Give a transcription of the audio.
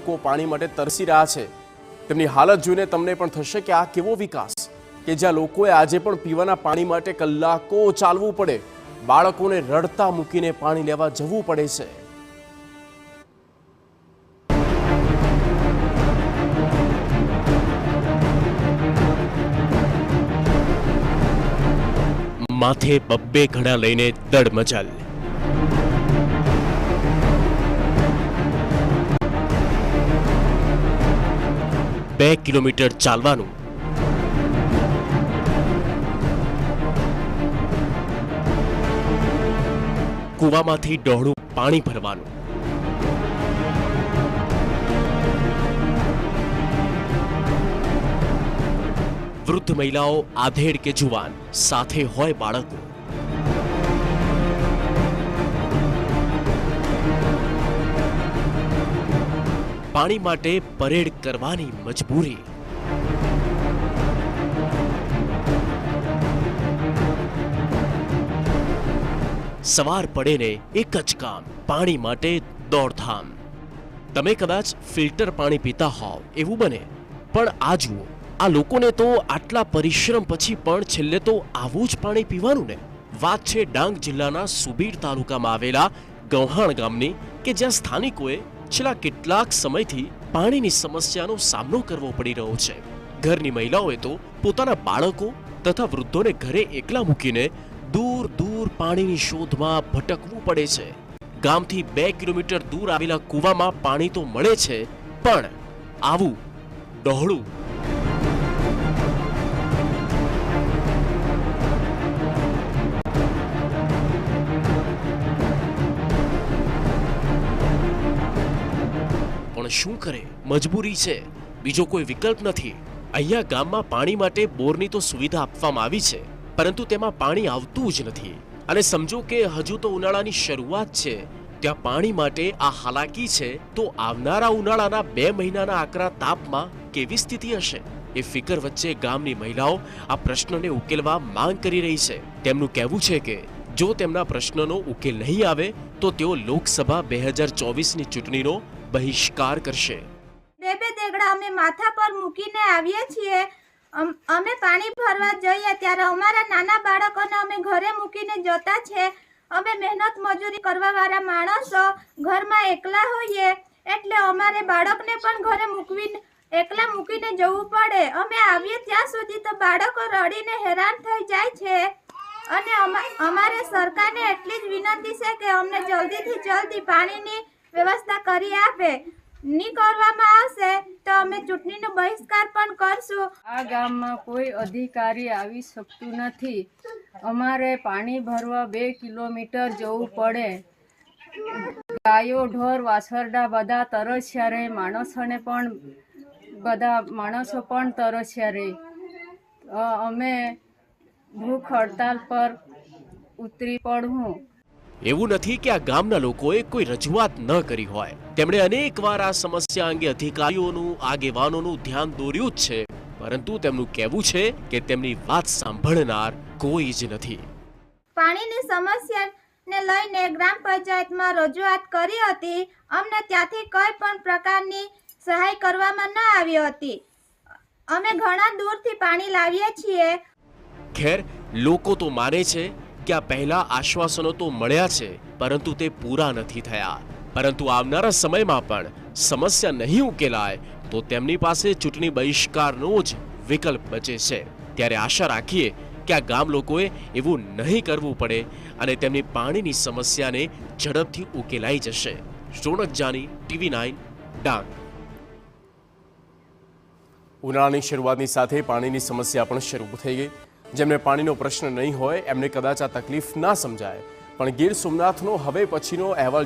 લોકો પાણી માટે તરસી રહ્યા છે તેમની હાલત જોઈને તમને પણ થશે કે આ કેવો વિકાસ કે જ્યાં લોકોએ આજે પણ પીવાના પાણી માટે કલાકો ચાલવું પડે, બાળકોને રડતા મૂકીને પાણી લેવા જવું પડે છે। માથે બબ્બે ઘડા લઈને દડમચલ, બે કિલોમીટર ચાલવાનું, કૂવામાંથી ડહોળું પાણી ભરવાનું, વૃદ્ધ મહિલાઓ, આધેડ કે જુવાન, સાથે હોય બાળકો। પાણી માટે પરેડ કરવાની મજબૂરી। સવાર પડે ને એક જ કામ, પાણી માટે દોડધામ। તમે કદાચ ફિલ્ટર પાણી પીતા હોવ એવું બને, પણ આ જુઓ, આ લોકોને તો આટલા પરિશ્રમ પછી પણ છેલ્લે તો આવું જ પાણી પીવાનું ને। વાત છે ડાંગ જિલ્લાના સુબીર તાલુકામાં આવેલા ગૌહાણ ગામની કે જ્યાં સ્થાનિકોએ છેલ્લા કેટલાક સમયથી પાણીની સમસ્યાનો સામનો કરવો પડી રહ્યો છે। ઘરની મહિલાઓએ તો પોતાના બાળકો તથા વૃદ્ધોને ઘરે એકલા મૂકીને દૂર દૂર પાણીની શોધમાં ભટકવું પડે છે। ગામથી 2 કિલોમીટર દૂર આવેલા કૂવામાં પાણી તો મળે છે, પણ આવું ડહોળું। પણ શું કરે, મજબૂરી છે, બીજો કોઈ વિકલ્પ નથી। અહીંયા ગામમાં પાણી માટે બોરની તો સુવિધા આપવામાં આવી છે, પરંતુ તેમાં પાણી આવતું જ નથી। અને સમજો કે હજુ તો ઉનાળાની શરૂઆત છે, ત્યાં પાણી માટે આ હાલાકી છે, તો આવનારા ઉનાળાના 2 મહિનાના આકરા તાપમાં કેવી સ્થિતિ હશે? એ ફિકર વચ્ચે ગામની મહિલાઓ આ પ્રશ્નને ઉકેલવા માંગ કરી રહી છે। તેમનું કહેવું છે કે જો તેમના પ્રશ્નનો ઉકેલ નહીં આવે તો તેઓ લોકસભા 2024ની ચૂંટણીનો બહિષ્કાર કરશે। બે દેગડા અમે માથા પર મૂકીને આવીએ છીએ। અમે પાણી ભરવા જઈએ ત્યારે અમારા નાના બાળકોને અમે ઘરે મૂકીને જતા છે। અમે મહેનત મજૂરી કરવાવાળા માણસો ઘરમાં એકલા હોઈએ એટલે અમારે બાળકને પણ ઘરે એકલા મૂકીને જવું પડે। અમે આવીએ ત્યાં સુધી તો બાળકો રડીને હેરાન થઈ જાય છે અને અમારે સરકારને એટલી જ વિનંતી છે કે અમને જલ્દીથી જલ્દી પાણીની વ્યવસ્થા કરી આપે। નહીં કરવામાં આવશે તો અમે ચૂંટણીનો બહિષ્કાર પણ કરશું। આ ગામમાં કોઈ અધિકારી આવી શકતું નથી। અમારે પાણી ભરવા 2 કિલોમીટર જવું પડે। ગાયો ઢોર વાછરડા બધા તરસ્યા રહે, માણસો પણ તરસ્યા રહે। અમે ભૂખ હડતાલ પર ઉતરી પડવું। એવું નથી કે આ ગામના લોકોએ કોઈ રજૂઆત ન કરી હોય, તેમણે અનેકવાર આ સમસ્યા અંગે અધિકારીઓનું, આગેવાનોનું ધ્યાન દોર્યું જ છે, પરંતુ તેમનું કહેવું છે કે તેમની વાત સાંભળનાર કોઈ જ નથી। પાણીની સમસ્યાને લઈને ગ્રામ પંચાયતમાં રજૂઆત કરી હતી। અમને ત્યાંથી કોઈ પણ પ્રકારની સહાય કરવામાં ન આવી હતી। અમે ઘણા દૂરથી પાણી લાવીએ છીએ। ખેર, લોકો તો માને છે કે આ પહેલા આશ્વાસનો તો મળ્યા છે, પરંતુ તે પૂરા નથી થયા। પરંતુ આવનારા સમયમાં પણ સમસ્યા નહીં ઉકેલાય તો તેમની પાસે ચૂંટણી બહિષ્કારનો જ વિકલ્પ બચે છે। ત્યારે આશા રાખીએ કે આ ગામ લોકોએ એવું નહીં કરવું પડે અને તેમની પાણીની સમસ્યાને ઝડપથી ઉકેલાઈ જશે। રોનક જાની, TV9 ડાંગ। ઉનાળાની શરૂઆતની સાથે પાણીની સમસ્યા પણ શરૂ થઈ ગઈ। જેમને પાણીનો પ્રશ્ન નહીં હોય એમને કદાચ આ તકલીફ ના સમજાય, પણ ગીર સોમનાથનો હવે પછીનો અહેવાલ